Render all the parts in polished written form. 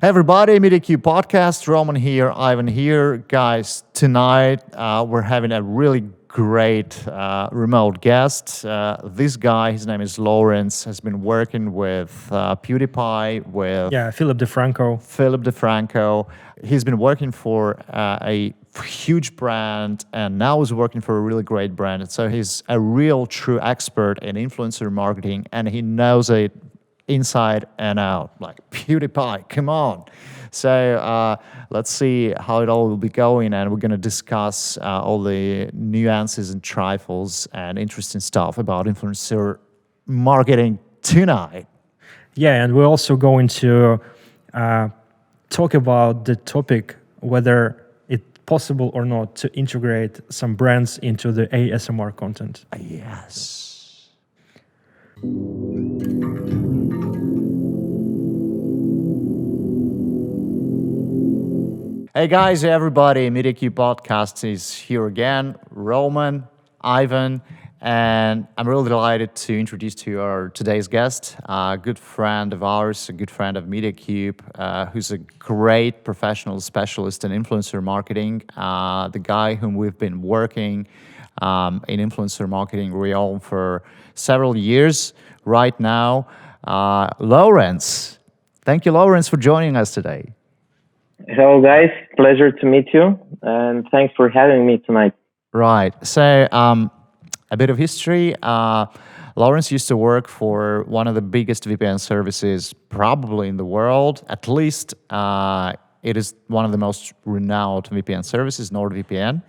Hey everybody, mediacube podcast. Roman here, Ivan here. Guys, tonight we're having a really great remote guest. This guy, his name is Lawrence, has been working with PewDiPie, with Philip DeFranco. He's been working for a huge brand and now is working for a really great brand. So he's a real true expert in influencer marketing and he knows it inside and out, like PewDiPie, come on. So let's see how it all will be going, and we're going to discuss all the nuances and trifles and interesting stuff about influencer marketing tonight. Yeah, and we're also going to talk about the topic whether it's possible or not to integrate some brands into the ASMR content. Yes. Hey guys, everybody, mediacube podcast is here again. Roman, Ivan, and I'm really delighted to introduce to you our today's guest, a good friend of ours, a good friend of mediacube, who's a great professional specialist in influencer marketing, the guy whom we've been working in influencer marketing realm for several years right now. Lawrence. Thank you, Lawrence, for joining us today. Hello, guys. Pleasure to meet you, and thanks for having me tonight. Right. So, a bit of history. Lawrence used to work for one of the biggest VPN services probably in the world. At least it is one of the most renowned VPN services, NordVPN.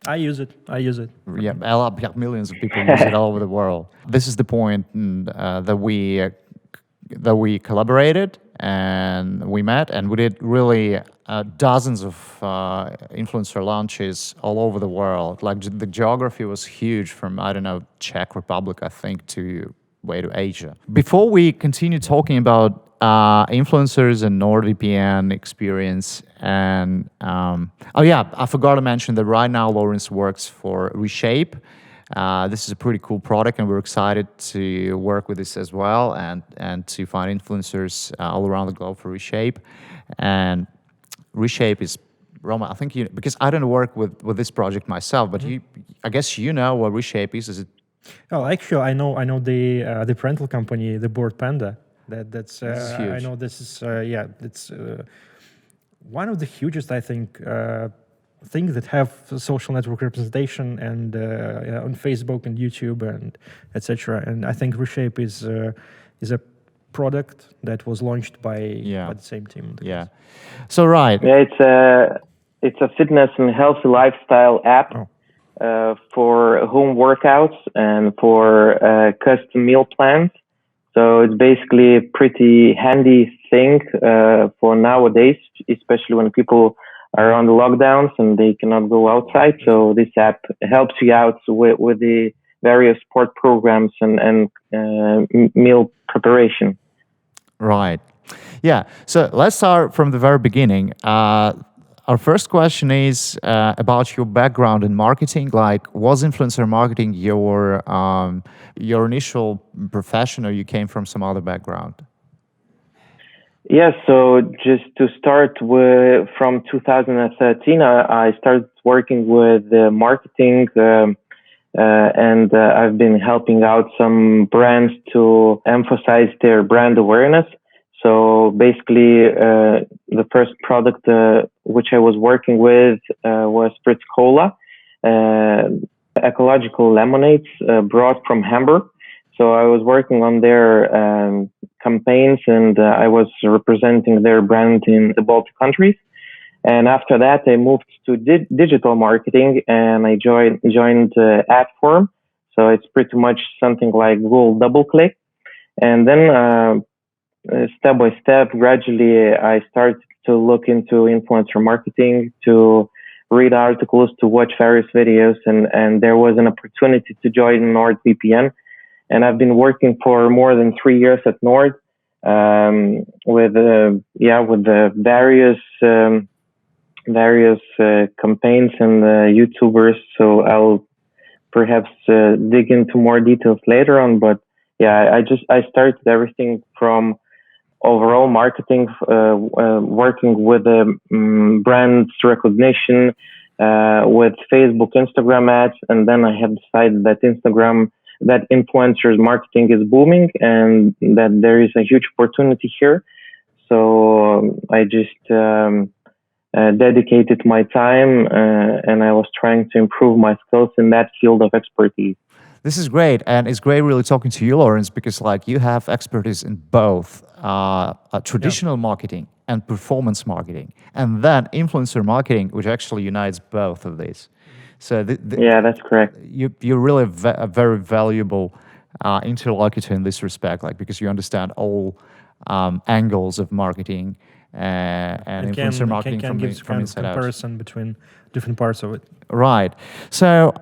I use it. Yeah, millions of people use it all over the world. This is the point that we collaborated and we met, and we did really dozens of influencer launches all over the world. Like the geography was huge, from Czech Republic, I think, to way to Asia. Before we continue talking about influencers and NordVPN experience, and I forgot to mention that right now Lawrence works for Reshape. This is a pretty cool product, and we're excited to work with this as well, and to find influencers all around the globe for Reshape. And Reshape is, Roma, I think because I don't work with this project myself, but I guess you know what Reshape is. Is it? Oh, actually, I know the parental company, the Bored Panda. That's huge. I know this is it's one of the hugest, I think, things that have social network representation and on Facebook and YouTube and etc. And I think Reshape is a product that was launched by the same team. Yeah. So right. Yeah, it's a fitness and healthy lifestyle app for home workouts and for custom meal plans. So it's basically a pretty handy thing for nowadays, especially when people are on the lockdowns and they cannot go outside. So this app helps you out with the various sport programs and meal preparation. Right. Yeah. So let's start from the very beginning. Our first question is about your background in marketing. Like, was influencer marketing your initial profession, or you came from some other background? Yeah, so just to start with, from 2013, I started working with marketing, and I've been helping out some brands to emphasize their brand awareness. So basically, the first product which I was working with was Fritz Cola, ecological lemonades brought from Hamburg. So I was working on their campaigns, and I was representing their brand in the Baltic countries. And after that, I moved to digital marketing, and I joined Adform. So it's pretty much something like Google DoubleClick. And then step by step, gradually, I started to look into influencer marketing, to read articles, to watch various videos, and there was an opportunity to join NordVPN. And I've been working for more than 3 years at Nord with the various campaigns and YouTubers. So I'll perhaps dig into more details later on. But yeah, I started everything from overall marketing, working with brand recognition, with Facebook, Instagram ads, and then I have decided that influencers marketing is booming and that there is a huge opportunity here. So I just dedicated my time and I was trying to improve my skills in that field of expertise. This is great, and it's great really talking to you, Lawrence, because like you have expertise in both traditional marketing and performance marketing, and then influencer marketing, which actually unites both of these. So yeah, that's correct. You're really a very valuable interlocutor in this respect, like because you understand all angles of marketing and influencer marketing from inside out. Comparison between different parts of it. Right. So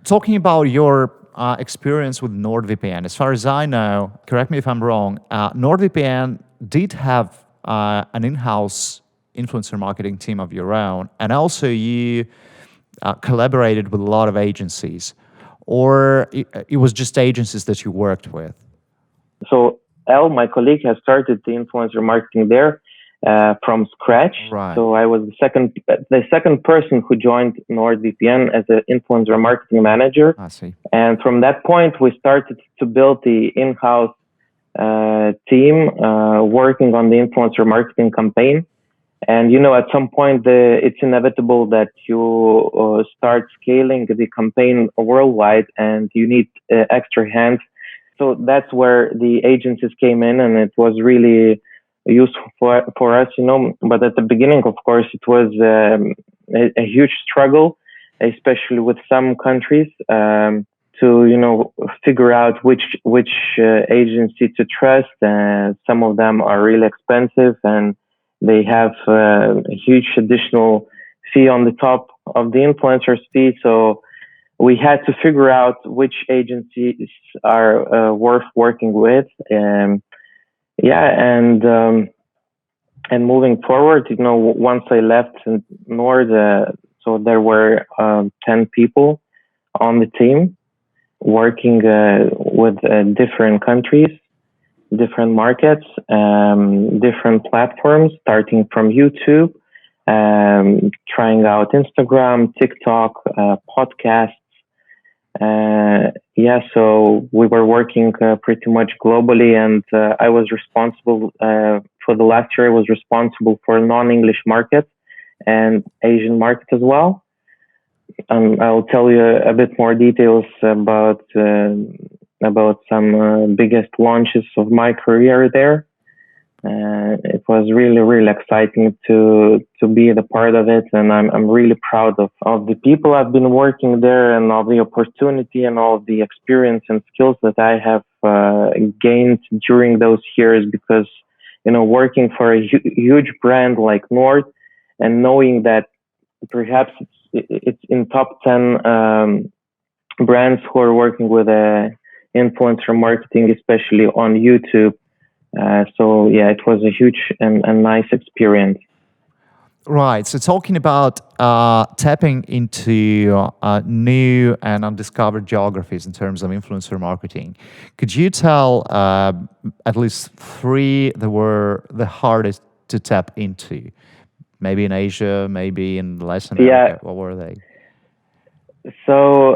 talking about your experience with NordVPN, as far as I know, correct me if I'm wrong, NordVPN did have an in-house influencer marketing team of your own, and also you collaborated with a lot of agencies, or it was just agencies that you worked with? So Elle, my colleague, has started the influencer marketing there from scratch. Right. So I was the second person who joined NordVPN as an influencer marketing manager. I see. And from that point, we started to build the in-house team working on the influencer marketing campaign. And, at some point, it's inevitable that you start scaling the campaign worldwide and you need extra hands. So that's where the agencies came in, and it was really useful for us, But at the beginning, of course, it was a huge struggle, especially with some countries, to figure out which agency to trust. Some of them are really expensive, and they have a huge additional fee on the top of the influencer's fee. So we had to figure out which agencies are worth working with. And moving forward, once I left Nord, so there were 10 people on the team working with different countries, different markets, different platforms, starting from YouTube, trying out Instagram, TikTok, podcasts. So we were working pretty much globally, and I was responsible for the last year. I was responsible for non-English markets and Asian market as well. I'll tell you a bit more details about some biggest launches of my career there. It was really, really exciting to be the part of it, and I'm really proud of the people I've been working there and of the opportunity and all of the experience and skills that I have gained during those years. Because working for a huge brand like Nord and knowing that perhaps it's in top 10 brands who are working with influencer marketing, especially on YouTube. It was a huge and nice experience. Right. So talking about tapping into new and undiscovered geographies in terms of influencer marketing, could you tell at least 3 that were the hardest to tap into? Maybe in Asia, maybe in Latin America. Yeah. What were they? So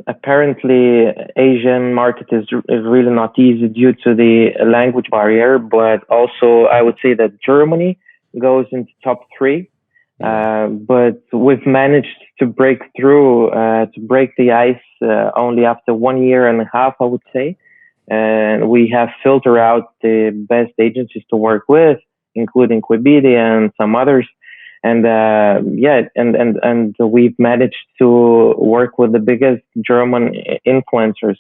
apparently Asian market is really not easy due to the language barrier, but also I would say that Germany goes into top 3. But we've managed to break through, to break the ice only after 1 year and a half, I would say. And we have filtered out the best agencies to work with, including Webedia and some others. And and we've managed to work with the biggest German influencers.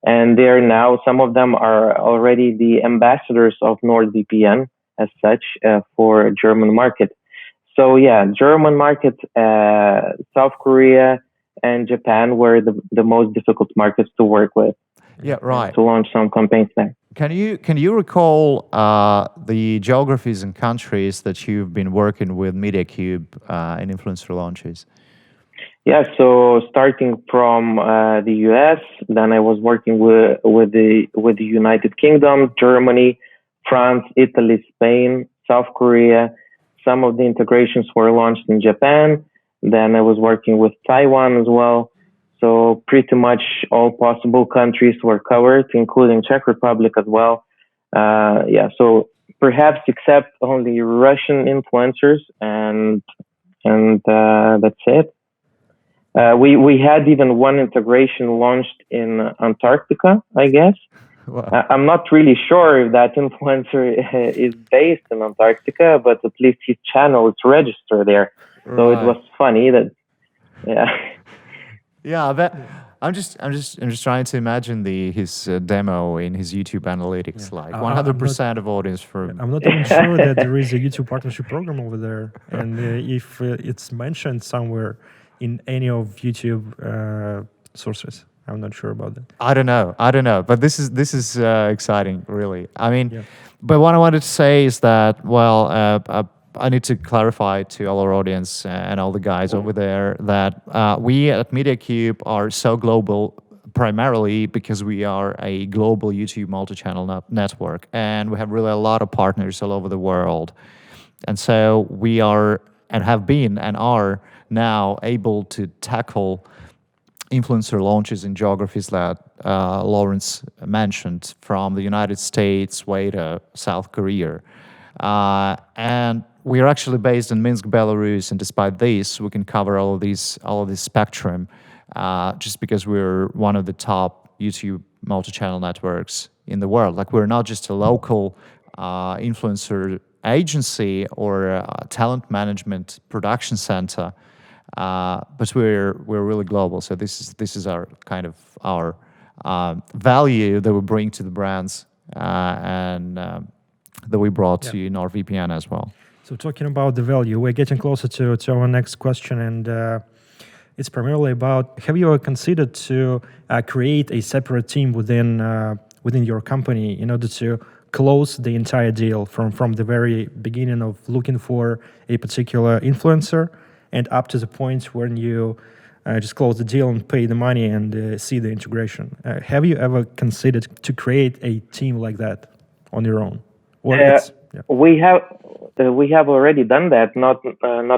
And they're now, some of them are already the ambassadors of NordVPN as such for German market. So German market, South Korea and Japan were the most difficult markets to work with. Yeah, right. To launch some campaigns there. Can you recall the geographies and countries that you've been working with mediacube in influencer launches? Yeah, so starting from the US, then I was working with the United Kingdom, Germany, France, Italy, Spain, South Korea. Some of the integrations were launched in Japan. Then I was working with Taiwan as well. So pretty much all possible countries were covered, including Czech Republic as well. So perhaps except only Russian influencers, and that's it. We had even one integration launched in Antarctica, I guess. Wow. I'm not really sure if that influencer is based in Antarctica, but at least his channel is registered there. So it was funny that, Yeah, but I'm just trying to imagine his demo in his YouTube analytics, like 100% of audience from. I'm not even sure that there is a YouTube partnership program over there, and if it's mentioned somewhere in any of YouTube sources. I'm not sure about that. I don't know, but this is exciting, really. I mean, but what I wanted to say is that, well, I need to clarify to all our audience and all the guys over there that we at mediacube are so global primarily because we are a global YouTube multi-channel network, and we have really a lot of partners all over the world. And so we are and have been and are now able to tackle influencer launches in geographies that Lawrence mentioned, from the United States way to South Korea. And we are actually based in Minsk, Belarus, and despite this, we can cover all of this spectrum just because we're one of the top YouTube multi-channel networks in the world. Like, we're not just a local influencer agency or a talent management production center, but we're really global. So this is our kind of our value that we bring to the brands and that we brought to NordVPN as well. So talking about the value, we're getting closer to our next question, and it's primarily about: have you ever considered to create a separate team within your company in order to close the entire deal from the very beginning of looking for a particular influencer and up to the point when you just close the deal and pay the money and see the integration? Have you ever considered to create a team like that on your own? Or we have already done that, not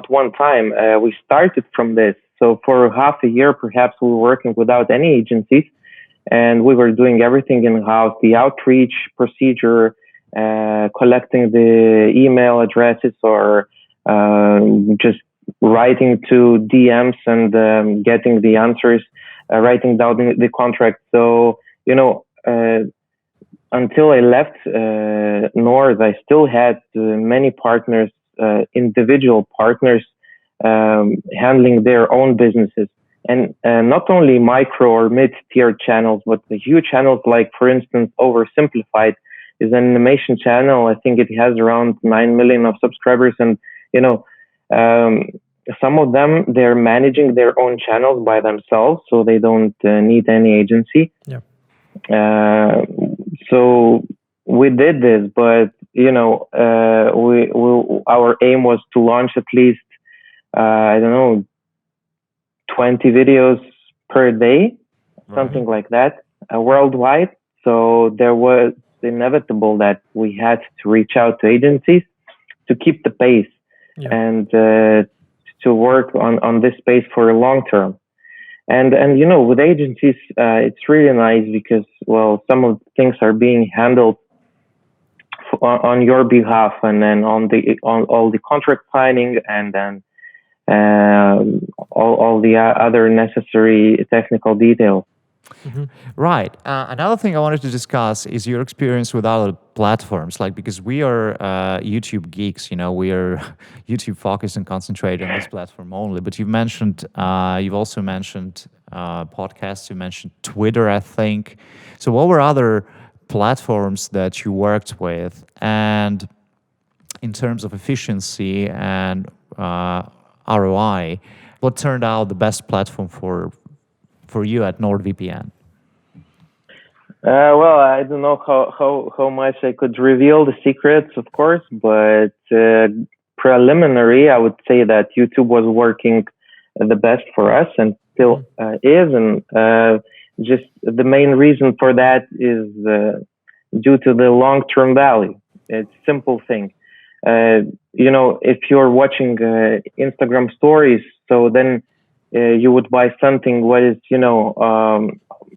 one time. We started from this. So for half a year, perhaps we were working without any agencies, and we were doing everything in-house, the outreach procedure, collecting the email addresses, or just writing to DMs and getting the answers, writing down the contract. So, until I left Nord, I still had many partners, individual partners, handling their own businesses. And not only micro or mid-tier channels, but the huge channels like, for instance, Oversimplified is an animation channel. I think it has around 9 million of subscribers. And, some of them, they're managing their own channels by themselves, so they don't need any agency. Yeah. So we did this, but, our aim was to launch at least, 20 videos per day, something like that, worldwide. So there was inevitable that we had to reach out to agencies to keep the pace and to work on this space for a long term. And with agencies, it's really nice because, well, some of the things are being handled on your behalf, and then on all the contract signing, and then all the other necessary technical details. Mm-hmm. Right. Another thing I wanted to discuss is your experience with other platforms, because we are YouTube geeks. We are YouTube focused and concentrated on this platform only. But you've also mentioned podcasts. You mentioned Twitter, I think. So what were other platforms that you worked with? And in terms of efficiency and ROI, what turned out the best platform for you at NordVPN? Well, I don't know how much I could reveal the secrets, of course, but preliminary, I would say that YouTube was working the best for us and still is. And just the main reason for that is due to the long-term value. It's a simple thing. If you're watching Instagram stories, so then you would buy something what is,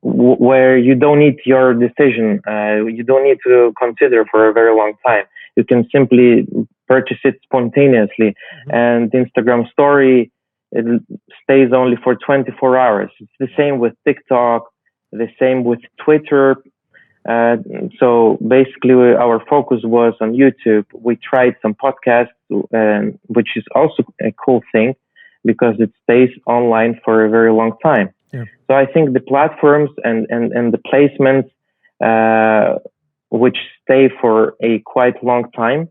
where you don't need your decision. You don't need to consider for a very long time. You can simply purchase it spontaneously. And Instagram story, it stays only for 24 hours. It's the same with TikTok, the same with Twitter. So basically our focus was on YouTube. We tried some podcasts, which is also a cool thing because it stays online for a very long time. Yeah. So I think the platforms and the placements, which stay for a quite long time,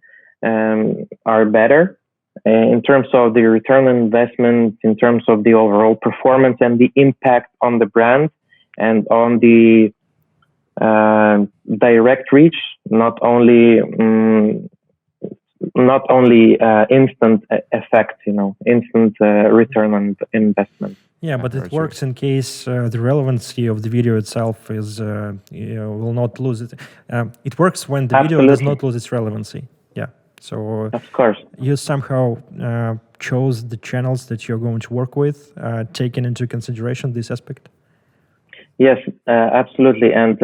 are better in terms of the return on investment, in terms of the overall performance and the impact on the brand and on the direct reach, not only instant effect, instant return on investment. Yeah, but it works in case the relevancy of the video itself is will not lose it. It works when the video does not lose its relevancy. Yeah. So of course, you somehow chose the channels that you're going to work with, taking into consideration this aspect. Yes, absolutely, and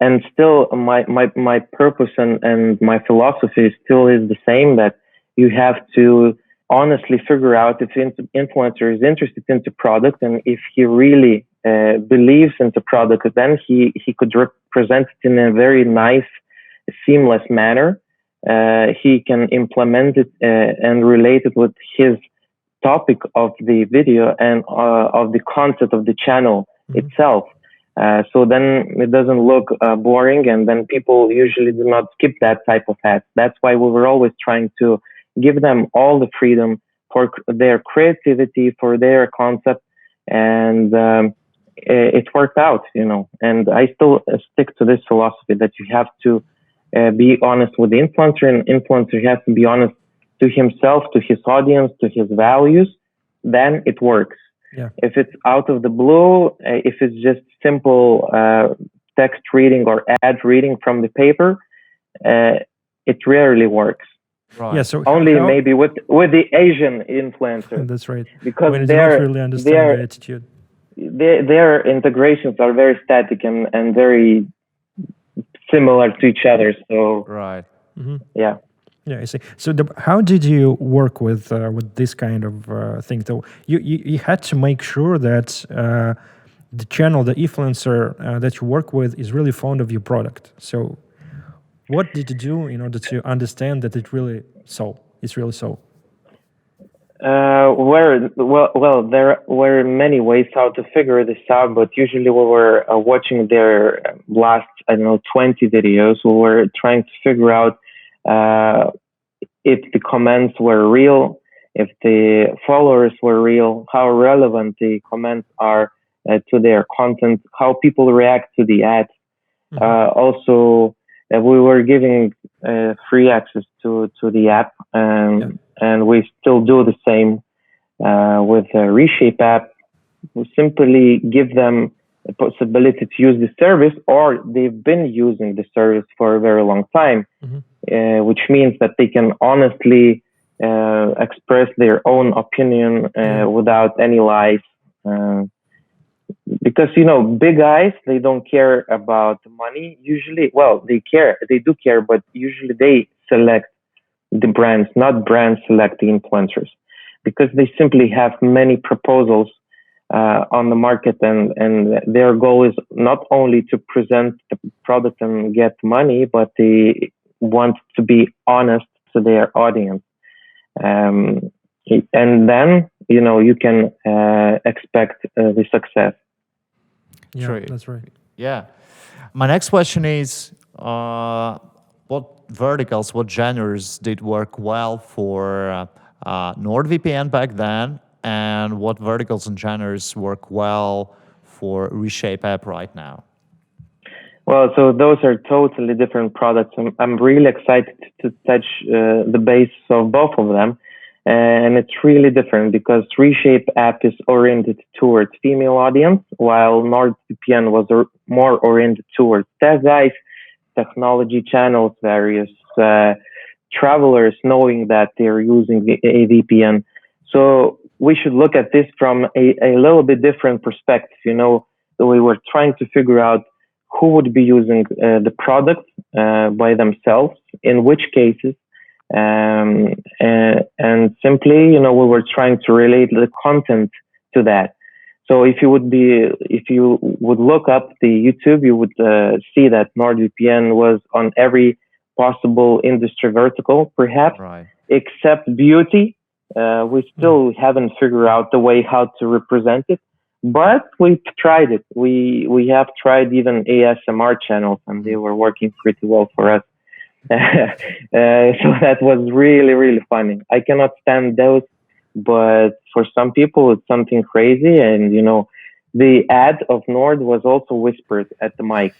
and still my purpose and my philosophy still is the same, that you have to honestly figure out if influencer is interested in the product, and if he really believes in the product, then he could represent it in a very nice, seamless manner. He can implement it and relate it with his topic of the video and of the content of the channel itself. So then it doesn't look boring, and then people usually do not skip that type of ads. That's why we were always trying to give them all the freedom for their creativity, for their concept, and it worked out, And I still stick to this philosophy that you have to be honest with the influencer, and influencer has to be honest to himself, to his audience, to his values. Then it works. Yeah. If it's out of the blue, if it's just simple text reading or ad reading from the paper, it rarely works. Right. Yeah, so only maybe with the Asian influencers. That's right. Because when they don't really understand the attitude. Their integrations are very static and very similar to each other. So right. Yeah. Yeah, I see. So how did you work with this kind of thing? So you had to make sure that the channel, the influencer that you work with is really fond of your product. So what did you do in order to understand that it's really so? Well, there were many ways how to figure this out, but usually we were watching their last, 20 videos. We were trying to figure out if the comments were real, if the followers were real, how relevant the comments are to their content, how people react to the ads. Also, we were giving free access to the app, and we still do the same with the Reshape app. We simply give them a possibility to use the service, or they've been using the service for a very long time, which means that they can honestly express their own opinion without any lies. Because, big guys, they don't care about the money usually. Well, they do care, but usually they select the brands, not brands select the influencers, because they simply have many proposals on the market, and their goal is not only to present the product and get money, but they want to be honest to their audience. And then, you can expect the success. Yeah, True. That's right. Yeah. My next question is, what verticals, what genres did work well for NordVPN back then, and what verticals and genres work well for Reshape app right now? Well, so those are totally different products. I'm really excited to touch the base of both of them. And it's really different because Reshape app is oriented towards female audience, while NordVPN was more oriented towards tech guys, technology channels, various travelers knowing that they're using a VPN. So we should look at this from a little bit different perspective. We were trying to figure out who would be using the product by themselves, in which cases, and simply, we were trying to relate the content to that. So if you would look up the YouTube, you would see that NordVPN was on every possible industry vertical, perhaps, Right. except beauty. We still haven't figured out the way how to represent it, but we tried it. We have tried even ASMR channels, and they were working pretty well for us. So that was really, really funny. I cannot stand those, but for some people it's something crazy. And the ad of Nord was also whispered at the mic.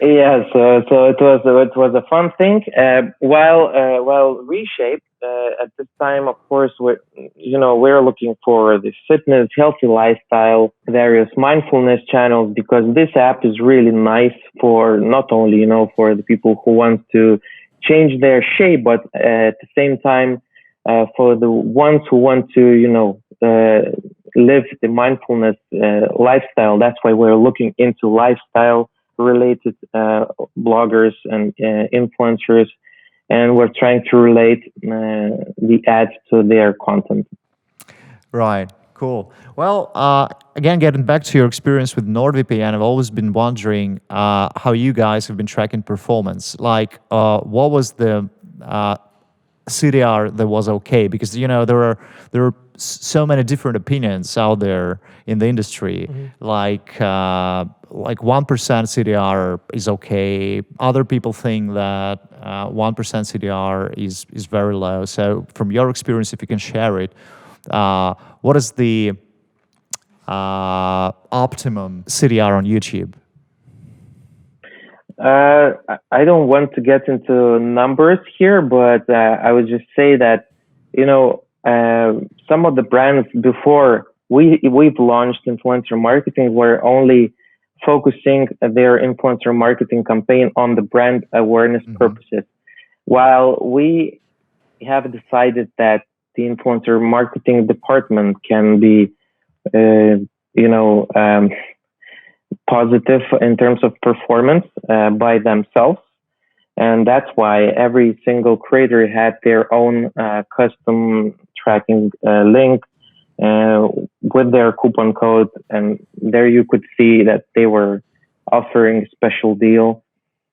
Yeah, so it was a fun thing. While Reshape at this time, of course, we're looking for the fitness, healthy lifestyle, various mindfulness channels, because this app is really nice for not only for the people who want to change their shape, but at the same time for the ones who want to live the mindfulness lifestyle. That's why we're looking into lifestyle related bloggers and influencers, and we're trying to relate the ads to their content. Right. Cool. Well, again, getting back to your experience with NordVPN, I've always been wondering how you guys have been tracking performance. Like, what was the CDR that was okay? Because there are so many different opinions out there in the industry. Like 1% CDR is okay. Other people think that 1% CDR is very low. So from your experience, if you can share it, what is the optimum CDR on YouTube? I don't want to get into numbers here, but I would just say that some of the brands before we've launched influencer marketing were only focusing their influencer marketing campaign on the brand awareness purposes, while we have decided that the influencer marketing department can be positive in terms of performance by themselves. And that's why every single creator had their own custom tracking link with their coupon code. And there you could see that they were offering a special deal.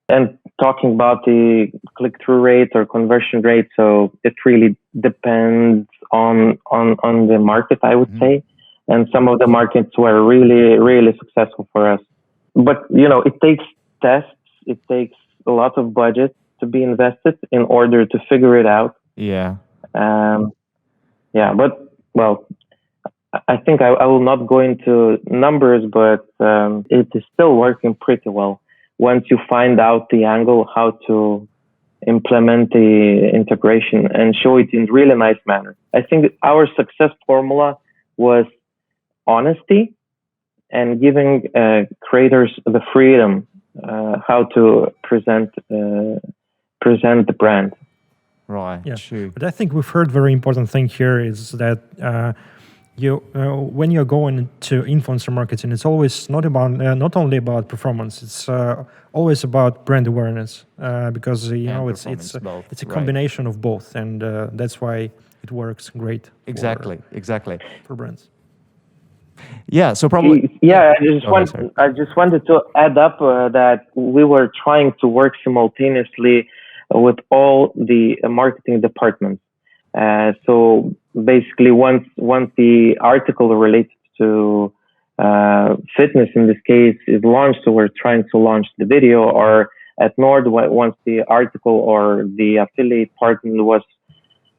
And talking about the click-through rate or conversion rate, so it really depends on the market, I would say. And some of the markets were really, really successful for us. But, it takes tests. It takes a lot of budget to be invested in order to figure it out. Yeah. But, well, I think I will not go into numbers, but it is still working pretty well once you find out the angle, how to implement the integration and show it in really nice manner. I think our success formula was honesty and giving creators the freedom how to present the brand. Right. Yeah. True. But I think we've heard very important thing here is that when you're going into influencer marketing, it's always not only about performance. It's always about brand awareness because it's a combination of both, and that's why it works great. Exactly. For brands. Yeah. So probably. Yeah. I just wanted to add up that we were trying to work simultaneously with all the marketing departments. So basically, once the article related to fitness, in this case, is launched, so we're trying to launch the video, or at Nord, once the article or the affiliate partner was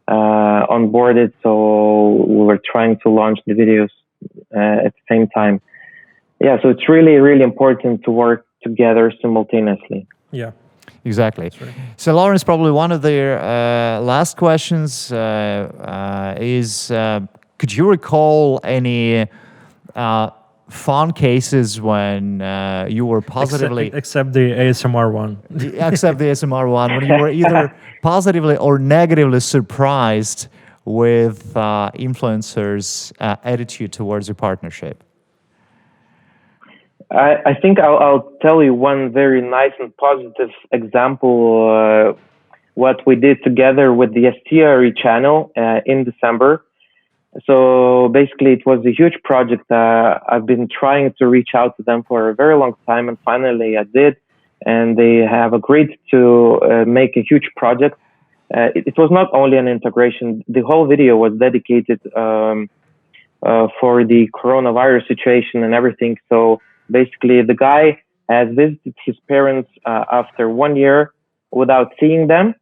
onboarded, so we were trying to launch the videos at the same time. Yeah, so it's really, really important to work together simultaneously. Yeah. Exactly. Right. So, Lawrence, probably one of the last questions is: could you recall any fun cases when you were positively except the ASMR one. except the ASMR one, when you were either positively or negatively surprised with influencers' attitude towards your partnership? I think I'll tell you one very nice and positive example. What we did together with the STRE channel in December. So basically, it was a huge project. I've been trying to reach out to them for a very long time, and finally I did. And they have agreed to make a huge project. It was not only an integration. The whole video was dedicated for the coronavirus situation and everything. So basically, the guy has visited his parents after 1 year without seeing them.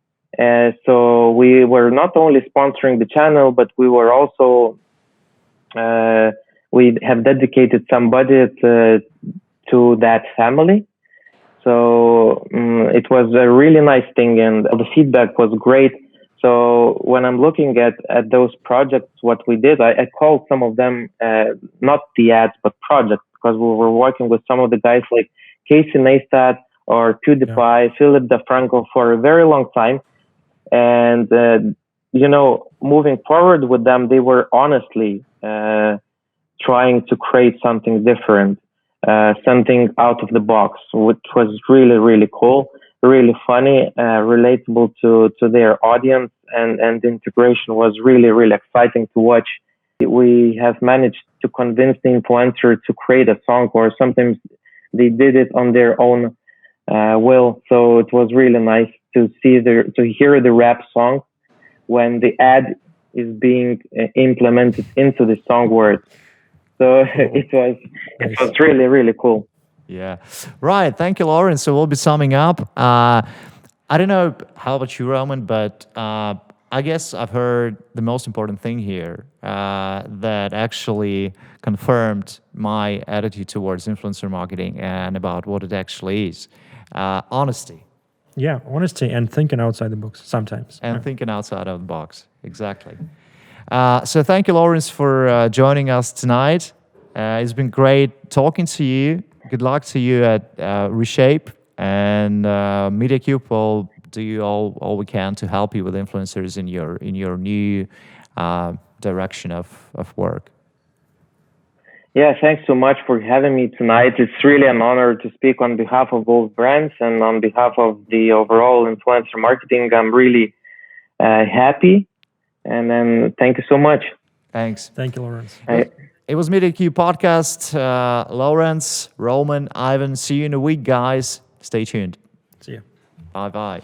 So we were not only sponsoring the channel, but we were also, we have dedicated some budget to that family. So it was a really nice thing, and the feedback was great. So when I'm looking at those projects, what we did, I called some of them, not the ads, but projects, because we were working with some of the guys like Casey Neistat or PewDiPie, Philip DeFranco for a very long time. And, moving forward with them, they were honestly trying to create something different, something out of the box, which was really, really cool, really funny, relatable to their audience. And the integration was really, really exciting to watch. We have managed to convince the influencer to create a song, or sometimes they did it on their own will. So it was really nice to hear the rap song when the ad is being implemented into the song words. So it was really, really cool. Yeah, right. Thank you, Lauren. So we'll be summing up. I don't know how about you, Roman, but I guess I've heard the most important thing here that actually confirmed my attitude towards influencer marketing and about what it actually is. Honesty. Yeah, honesty and thinking outside the box sometimes. And thinking outside of the box, exactly. So thank you, Lawrence, for joining us tonight. It's been great talking to you. Good luck to you at Reshape, and mediacube will do all we can to help you with influencers in your new direction of work. Yeah, thanks so much for having me tonight. It's really an honor to speak on behalf of both brands and on behalf of the overall influencer marketing. I'm really happy, and then thank you so much. Thanks. Thank you, Lawrence. It was mediacube podcast. Lawrence, Roman, Ivan. See you in a week, guys. Stay tuned. See ya. Bye-bye.